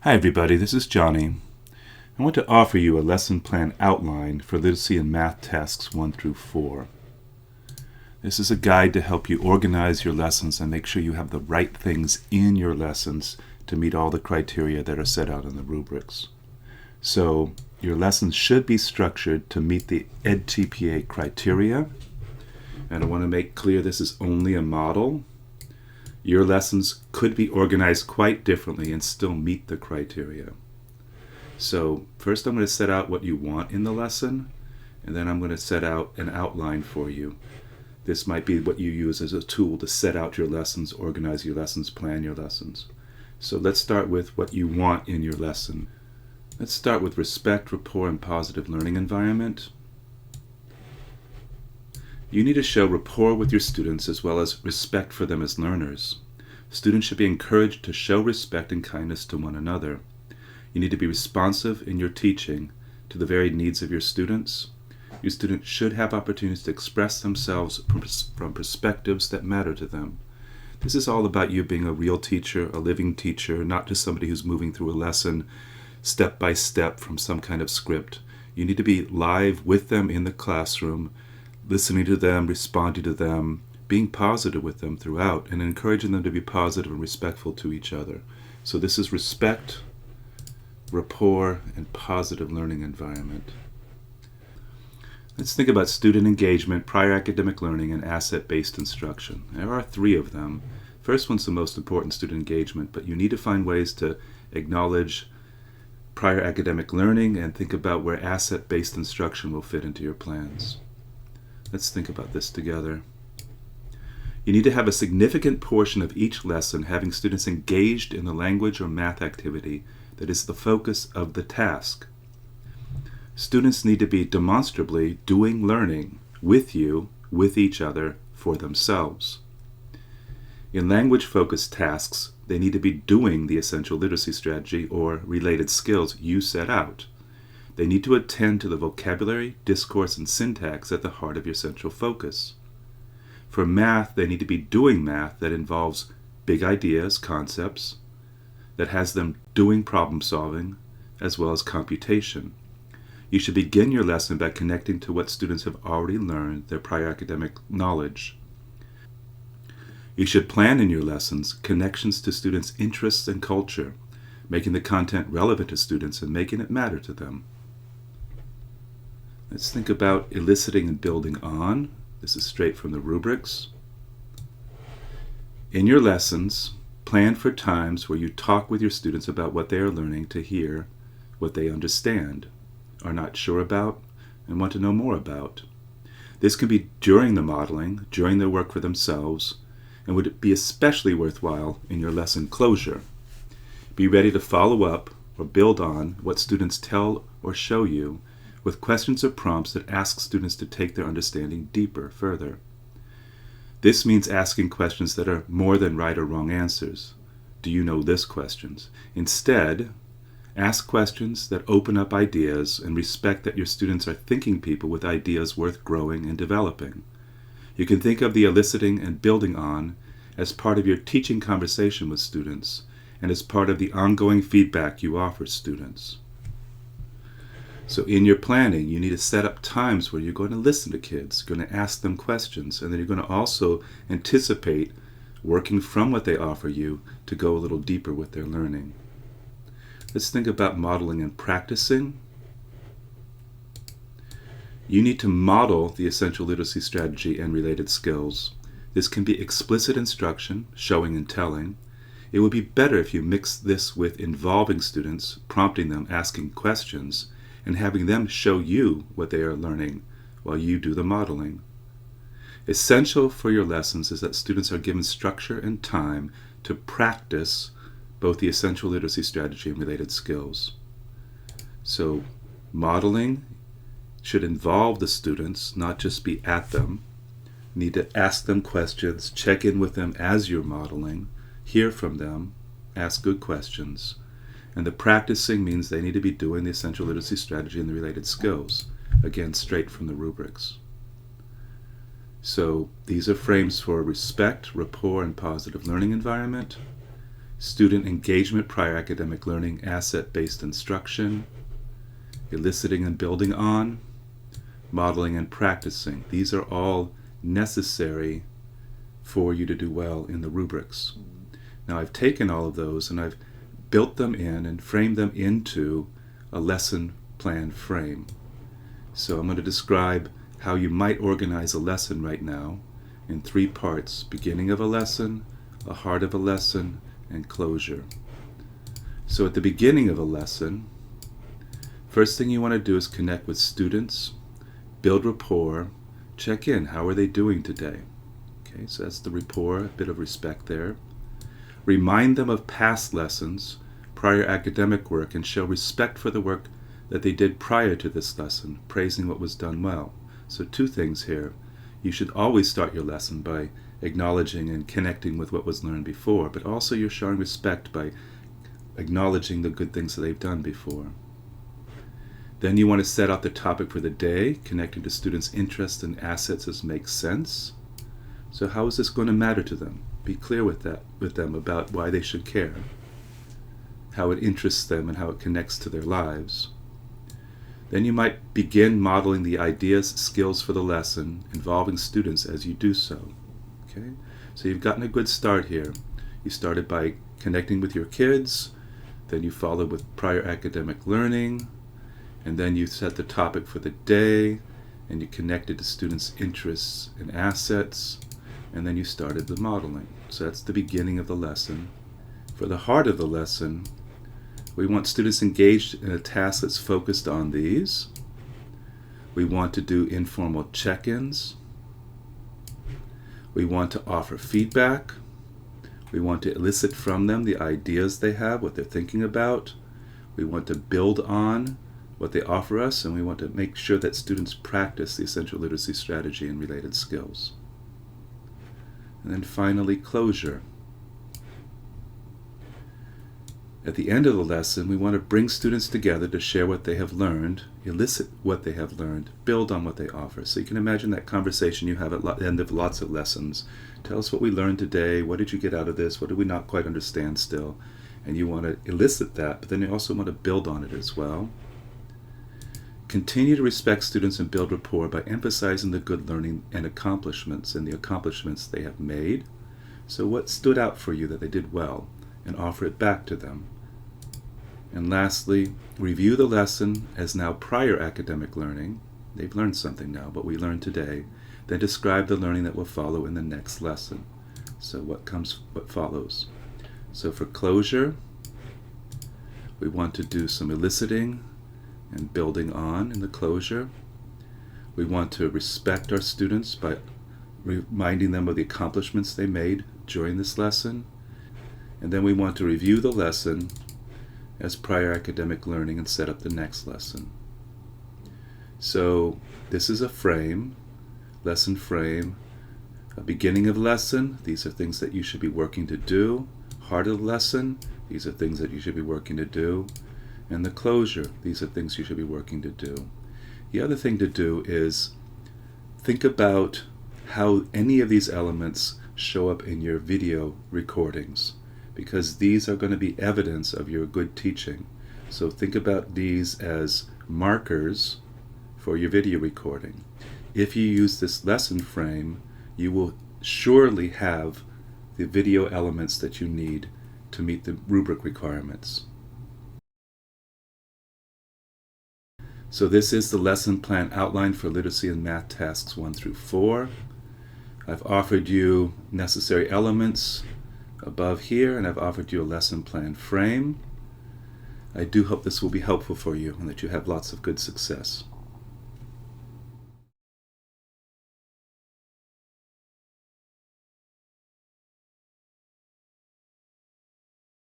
Hi everybody, this is Johnny. I want to offer you a lesson plan outline for literacy and math tasks 1 through 4. This is a guide to help you organize your lessons and make sure you have the right things in your lessons to meet all the criteria that are set out in the rubrics. So your lessons should be structured to meet the edTPA criteria. And I want to make clear this is only a model. Your lessons could be organized quite differently and still meet the criteria. So first I'm going to set out what you want in the lesson, and then I'm going to set out an outline for you. This might be what you use as a tool to set out your lessons, organize your lessons, plan your lessons. So let's start with what you want in your lesson. Let's start with respect, rapport, and positive learning environment. You need to show rapport with your students as well as respect for them as learners. Students should be encouraged to show respect and kindness to one another. You need to be responsive in your teaching to the varied needs of your students. Your students should have opportunities to express themselves from perspectives that matter to them. This is all about you being a real teacher, a living teacher, not just somebody who's moving through a lesson step by step from some kind of script. You need to be live with them in the classroom, listening to them, responding to them, being positive with them throughout, and encouraging them to be positive and respectful to each other. So this is respect, rapport, and positive learning environment. Let's think about student engagement, prior academic learning, and asset-based instruction. There are 3 of them. First one's the most important, student engagement, but you need to find ways to acknowledge prior academic learning and think about where asset-based instruction will fit into your plans. Let's think about this together. You need to have a significant portion of each lesson having students engaged in the language or math activity that is the focus of the task. Students need to be demonstrably doing learning with you, with each other, for themselves. In language-focused tasks, they need to be doing the essential literacy strategy or related skills you set out. They need to attend to the vocabulary, discourse, and syntax at the heart of your central focus. For math, they need to be doing math that involves big ideas, concepts, that has them doing problem solving, as well as computation. You should begin your lesson by connecting to what students have already learned, their prior academic knowledge. You should plan in your lessons connections to students' interests and culture, making the content relevant to students and making it matter to them. Let's think about eliciting and building on. This is straight from the rubrics. In your lessons, plan for times where you talk with your students about what they are learning to hear what they understand, are not sure about, and want to know more about. This can be during the modeling, during their work for themselves, and would be especially worthwhile in your lesson closure. Be ready to follow up or build on what students tell or show you with questions or prompts that ask students to take their understanding deeper, further. This means asking questions that are more than right or wrong answers. Do you know this questions? Instead, ask questions that open up ideas and respect that your students are thinking people with ideas worth growing and developing. You can think of the eliciting and building on as part of your teaching conversation with students and as part of the ongoing feedback you offer students. So in your planning, you need to set up times where you're going to listen to kids, you're going to ask them questions, and then you're going to also anticipate working from what they offer you to go a little deeper with their learning. Let's think about modeling and practicing. You need to model the essential literacy strategy and related skills. This can be explicit instruction, showing and telling. It would be better if you mix this with involving students, prompting them, asking questions, and having them show you what they are learning while you do the modeling. Essential for your lessons is that students are given structure and time to practice both the essential literacy strategy and related skills. So modeling should involve the students, not just be at them. You need to ask them questions, check in with them as you're modeling, hear from them, ask good questions. And the practicing means they need to be doing the essential literacy strategy and the related skills. Again, straight from the rubrics. So these are frames for respect, rapport, and positive learning environment. student engagement, prior academic learning, asset-based instruction, eliciting and building on, modeling and practicing. These are all necessary for you to do well in the rubrics. Now I've taken all of those and I've built them in and framed them into a lesson plan frame. So I'm going to describe how you might organize a lesson right now in 3 parts: beginning of a lesson, a heart of a lesson, and closure. So at the beginning of a lesson, first thing you want to do is connect with students, build rapport, check in. How are they doing today? Okay, so that's the rapport, a bit of respect there. Remind them of past lessons, prior academic work, and show respect for the work that they did prior to this lesson, praising what was done well. So 2 things here. You should always start your lesson by acknowledging and connecting with what was learned before, but also you're showing respect by acknowledging the good things that they've done before. Then you want to set out the topic for the day, connecting to students' interests and assets as makes sense. So how is this going to matter to them? Be clear with them about why they should care, how it interests them, and how it connects to their lives. Then you might begin modeling the ideas, skills for the lesson, involving students as you do so. Okay? So you've gotten a good start here. You started by connecting with your kids, then you followed with prior academic learning, and then you set the topic for the day, and you connected to students' interests and assets, and then you started the modeling. So that's the beginning of the lesson. For the heart of the lesson, we want students engaged in a task that's focused on these. We want to do informal check-ins. We want to offer feedback. We want to elicit from them the ideas they have, what they're thinking about. We want to build on what they offer us, and we want to make sure that students practice the essential literacy strategy and related skills. And then finally, closure. At the end of the lesson, we want to bring students together to share what they have learned, elicit what they have learned, build on what they offer. So you can imagine that conversation you have at the end of lots of lessons. Tell us what we learned today, what did you get out of this, what did we not quite understand still? And you want to elicit that, but then you also want to build on it as well. Continue to respect students and build rapport by emphasizing the good learning and accomplishments and the accomplishments they have made. So what stood out for you that they did well, and offer it back to them. And lastly, review the lesson as now prior academic learning. They've learned something now, what we learned today. Then describe the learning that will follow in the next lesson. So what follows? So for closure, we want to do some eliciting and building on in the closure. We want to respect our students by reminding them of the accomplishments they made during this lesson. And then we want to review the lesson as prior academic learning and set up the next lesson. So this is a frame, lesson frame, a beginning of lesson. These are things that you should be working to do. Heart of the lesson, these are things that you should be working to do. And the closure, these are things you should be working to do. The other thing to do is think about how any of these elements show up in your video recordings, because these are going to be evidence of your good teaching. So think about these as markers for your video recording. If you use this lesson frame, you will surely have the video elements that you need to meet the rubric requirements. So this is the lesson plan outline for literacy and math tasks 1 through 4. I've offered you necessary elements above here, and I've offered you a lesson plan frame. I do hope this will be helpful for you and that you have lots of good success.